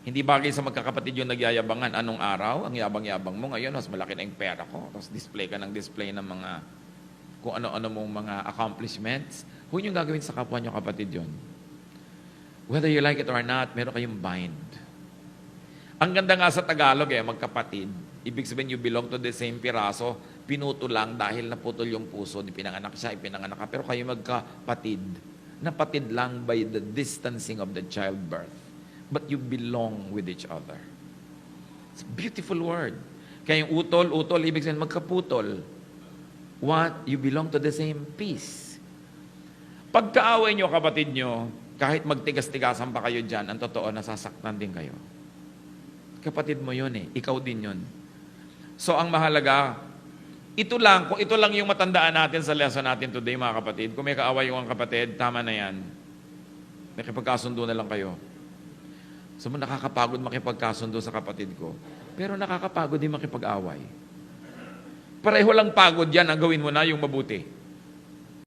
Hindi bagay sa magkakapatid yung nagyayabangan. Anong araw? Ang yabang-yabang mo. Ngayon, mas malaki na yung pera ko. Tapos display ka ng display ng mga kung ano-ano mong mga accomplishments. Huwag niyong gagawin sa kapwa niyo kapatid yon. Whether you like it or not, meron kayong bind. Ang ganda nga sa Tagalog magkapatid. Ibig sabihin, you belong to the same piraso. Pinuto lang dahil naputol yung puso. Pinanganak siya, ipinanganak ka. Pero kayo magkapatid. Napatid lang by the distancing of the childbirth. But you belong with each other. It's a beautiful word. Kaya yung utol, ibig sabihin magkaputol. What? You belong to the same piece. Pagkaaway nyo, kapatid nyo, kahit magtigas-tigasan pa kayo dyan, ang totoo, nasasaktan din kayo. Kapatid mo yun ikaw din yun. So ang mahalaga, kung ito lang yung matandaan natin sa lesson natin today, mga kapatid, kung may kaaway yung kapatid, tama na yan. Nakipagkasundo na lang kayo. So, nakakapagod makipagkasundo sa kapatid ko. Pero nakakapagod din makipag-away. Pareho lang pagod yan, ang gawin mo na yung mabuti.